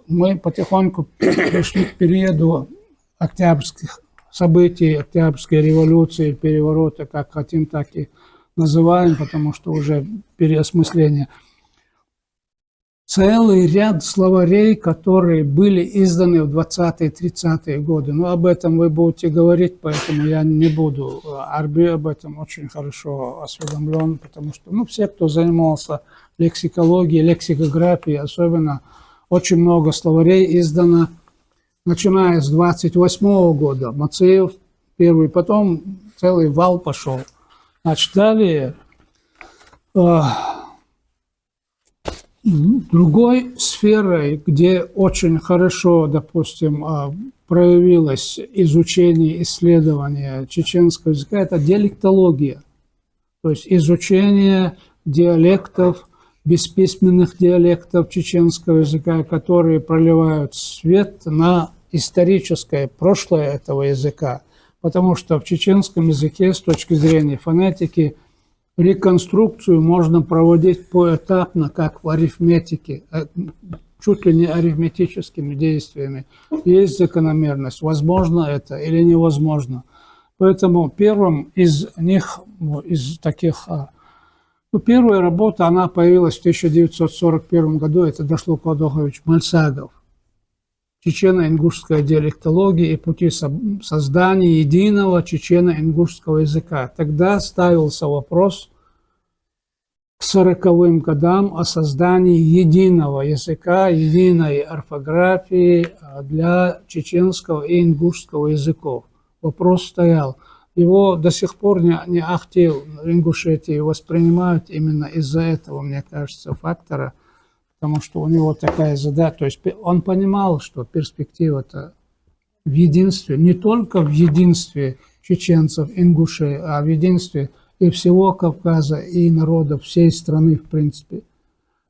мы потихоньку пришли к периоду октябрьских событий, Октябрьской революции, переворота, как хотим, так и называем, потому что уже переосмысление. Целый ряд словарей, которые были изданы в 20-30-е годы. Но об этом вы будете говорить, поэтому я не буду. Арби об этом очень хорошо осведомлен, потому что все, кто занимался лексикологией, лексикографией, особенно очень много словарей издано, начиная с 28-го года. Мациев первый, потом целый вал пошел. Значит, далее... Другой сферой, где очень хорошо, допустим, проявилось изучение, исследование чеченского языка, это диалектология. То есть изучение диалектов, бесписьменных диалектов чеченского языка, которые проливают свет на историческое прошлое этого языка. Потому что в чеченском языке с точки зрения фонетики реконструкцию можно проводить поэтапно, как в арифметике, чуть ли не арифметическими действиями. Есть закономерность, возможно это или невозможно. Поэтому первым из них, из таких... первая работа, она появилась в 1941 году, это Дашлук Кодохович Мальсагов. Чечено-ингушская диалектология и пути создания единого чечено-ингушского языка. Тогда ставился вопрос к 40-м годам о создании единого языка, единой орфографии для чеченского и ингушского языков. Вопрос стоял. Его до сих пор не ахтил в Ингушетии воспринимают именно из-за этого, мне кажется, фактора, потому что у него такая задача, то есть он понимал, что перспектива-то в единстве, не только в единстве чеченцев, ингушей, а в единстве и всего Кавказа, и народов всей страны, в принципе.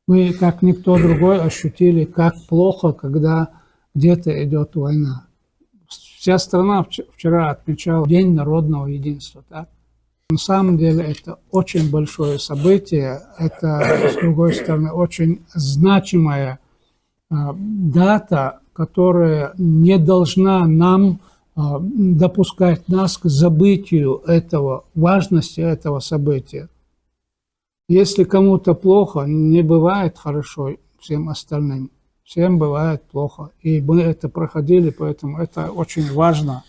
Мы, как никто другой, ощутили, как плохо, когда где-то идет война. Вся страна вчера отмечала День народного единства, так? На самом деле это очень большое событие, это, с другой стороны, очень значимая дата, которая не должна нам допускать нас к забытию этого, важности этого события. Если кому-то плохо, не бывает хорошо всем остальным. Всем бывает плохо. И мы это проходили, поэтому это очень важно.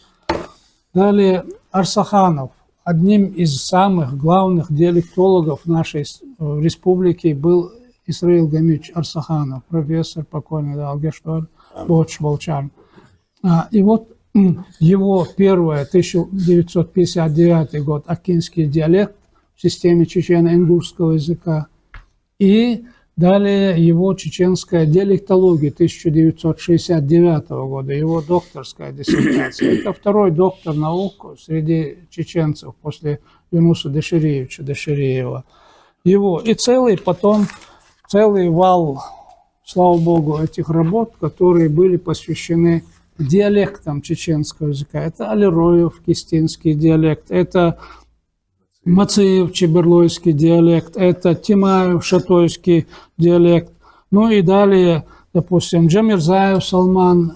Далее Арсаханов. Одним из самых главных диалектологов нашей республики был Исраил Гамич Арсаханов, профессор покойный Алгештоль Боч Волчан. И вот его первое, 1959 год, акинский диалект в системе чечено-ингушского языка. И далее его чеченская диалектология 1969 года, его докторская диссертация. Это второй доктор наук среди чеченцев после Юнуса Дешириевича Дешириева. Его и целый вал, слава богу, этих работ, которые были посвящены диалектам чеченского языка. Это Алироев, кистинский диалект, это Мациев, чеберлойский диалект, это Тимаев, шатойский диалект. Ну и далее, допустим, Джамирзаев, Салман,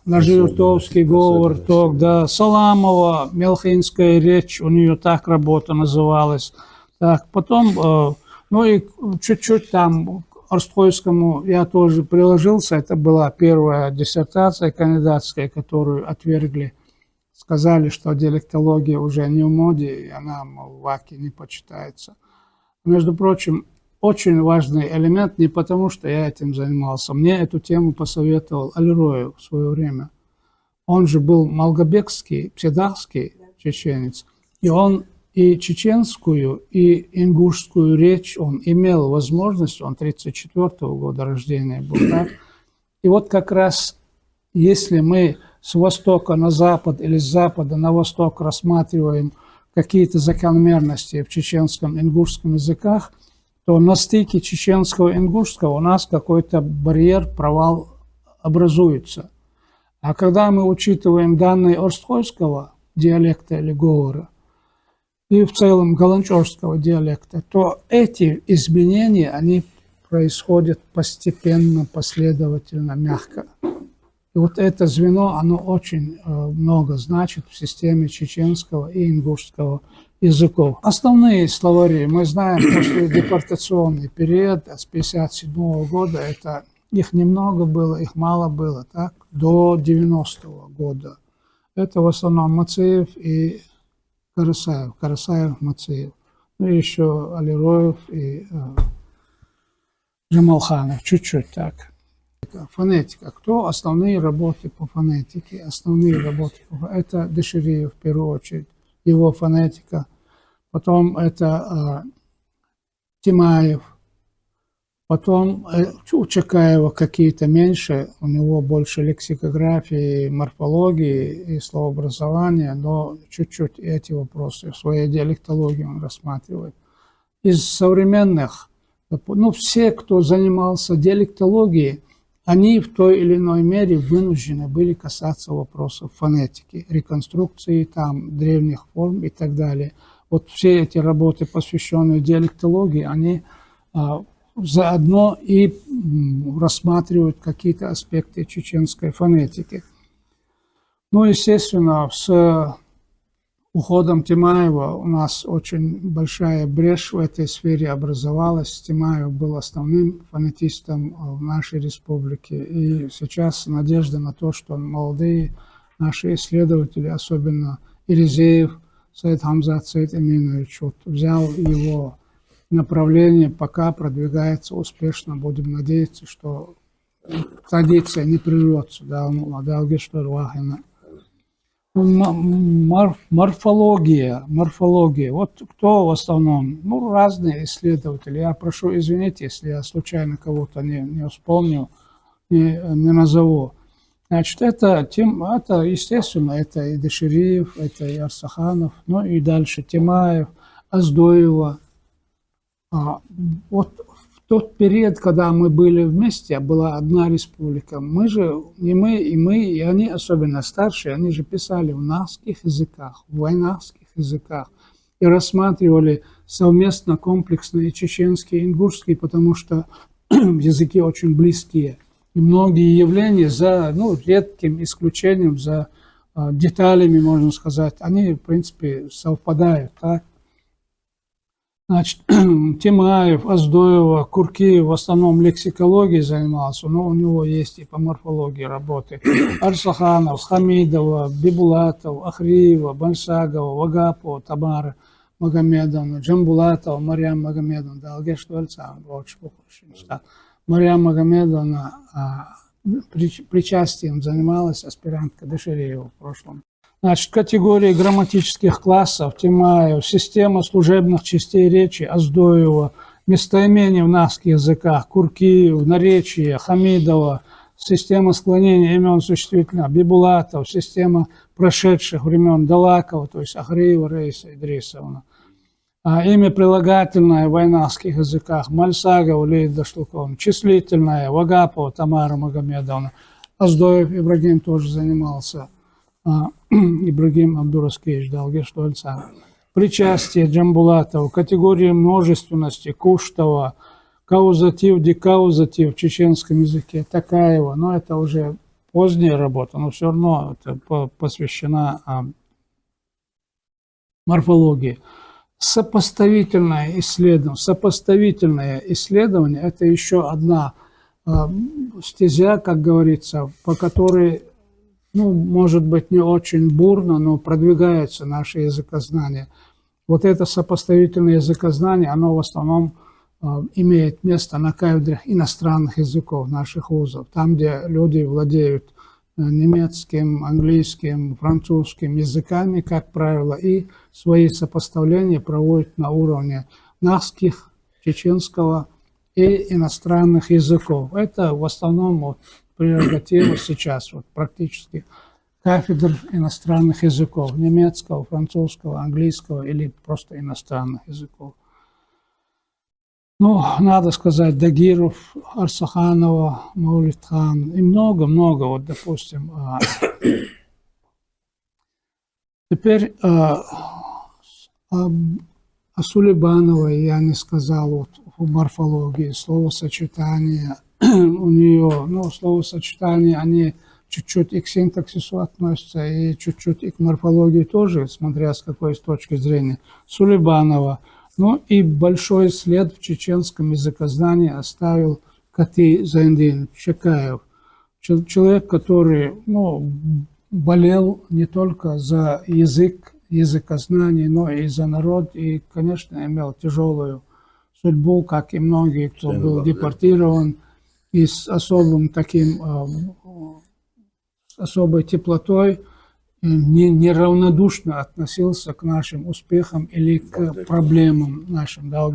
Нажиютовский говор, да, Саламова, Мелхинская речь, у нее так работа называлась. Так, потом, ну и чуть-чуть там Орстхойскому я тоже приложился, это была первая диссертация кандидатская, которую отвергли. Сказали, что диалектология уже не в моде, и она, мол, в АКе не почитается. Между прочим, очень важный элемент, не потому что я этим занимался. Мне эту тему посоветовал Алироев в свое время. Он же был малгобекский, пседахский чеченец, и он и чеченскую, и ингушскую речь он имел возможность, он 1934 года рождения был, так? И вот как раз, если мы с востока на запад или с запада на восток рассматриваем какие-то закономерности в чеченском, ингушском языках, то на стыке чеченского и ингушского у нас какой-то барьер, провал образуется. А когда мы учитываем данные орстхойского диалекта или говора, и в целом галанчорского диалекта, то эти изменения, они происходит постепенно, последовательно, мягко. И вот это звено, оно очень много значит в системе чеченского и ингушского языков. Основные словари мы знаем после депортационный период с 1957 года. Это их немного было, их мало было, так, до 90-го года. Это в основном Мацеев и Карасаев, Карасаев-Мацеев. Ну и еще Алироев и Джамалханов, чуть-чуть так. Фонетика. Кто основные работы по фонетике? Основные работы это Дешириев в первую очередь, его фонетика. Потом это Тимаев. Потом у Чакаева какие-то меньше, у него больше лексикографии, морфологии и словообразования, но чуть-чуть эти вопросы в своей диалектологии он рассматривает. Из современных, ну, все, кто занимался диалектологией, они в той или иной мере вынуждены были касаться вопросов фонетики, реконструкции там, древних форм и так далее. Вот все эти работы, посвященные диалектологии, они заодно и рассматривают какие-то аспекты чеченской фонетики. Ну, естественно, с уходом Тимаева у нас очень большая брешь в этой сфере образовалась. Тимаев был основным фонетистом в нашей республике. И сейчас надежда на то, что молодые наши исследователи, особенно Иризеев, Саид Хамзат Саид Эминович, вот взял его направление, пока продвигается успешно. Будем надеяться, что традиция не прервется. Морфология. Вот кто в основном? Ну, разные исследователи. Я прошу извинить, если я случайно кого-то не вспомню, не назову. Значит, это естественно, это и Дешириев, это и Арсаханов, ну и дальше Тимаев, Аздоева. Вот в тот период, когда мы были вместе, была одна республика, и они, особенно старшие, они же писали в нахских языках, в вайнахских языках, и рассматривали совместно комплексные чеченские и ингушские, потому что языки очень близкие. И многие явления, за редким исключением, за деталями, можно сказать, они, в принципе, совпадают, так? Значит, Тимаев, Аздоева, Куркиев в основном лексикологией занимался, но у него есть и по морфологии работы. Арсаханов, Хамидова, Бибулатов, Ахриева, Бальсагова, Вагапова, Тамара Магомедовна, Джамбулатова, Мариам Магомедовна, Мариам Магомедовна причастием занималась, аспирантка Деширеева в прошлом. Значит, категории грамматических классов: Тимаев, система служебных частей речи Аздоева, местоимения в нахских языках, Куркиев, наречие, Хамидова, система склонения имен существительных, Бибулатов, система прошедших времен Далакова, то есть Ахриева, Рейса, Идрисовна. Имя прилагательное в вайнахских языках Мальсагова, Лейда Шлуковна, числительное Вагапова, Тамара Магомедовна, Аздоев Ибрагим тоже занимался. Ибрагим Абдураскевич, Далгеш-Дуальцан. Причастие Джамбулатова, категории множественности Куштова, каузатив, декаузатив в чеченском языке Такаева. Но это уже поздняя работа, но все равно это посвящена морфологии. Сопоставительное исследование – это еще одна стезя, как говорится, по которой, может быть, не очень бурно, но продвигается наше языкознание. Вот это сопоставительное языкознание, оно в основном имеет место на кафедрах иностранных языков наших вузов, там, где люди владеют немецким, английским, французским языками, как правило, и свои сопоставления проводят на уровне нахских, чеченского и иностранных языков. Это в основном прерогатива сейчас практически кафедр иностранных языков, немецкого, французского, английского или просто иностранных языков. Надо сказать, Дагиров, Арсаханова, Маулитхан и много-много, допустим. Теперь О Сулейбановой я не сказал вот, в морфологии, словосочетания у нее, ну, словосочетания, они чуть-чуть и к синтаксису относятся, и чуть-чуть и к морфологии тоже, смотря с какой точки зрения. Сулейбанова. Ну и большой след в чеченском языкознании оставил Кати Зайндин Чекаев. Человек, который болел не только за язык, языкознание, но и за народ, и, конечно, имел тяжелую судьбу, как и многие, кто был депортирован, и с особым таким, особой теплотой неравнодушно относился к нашим успехам или к проблемам нашим. Да,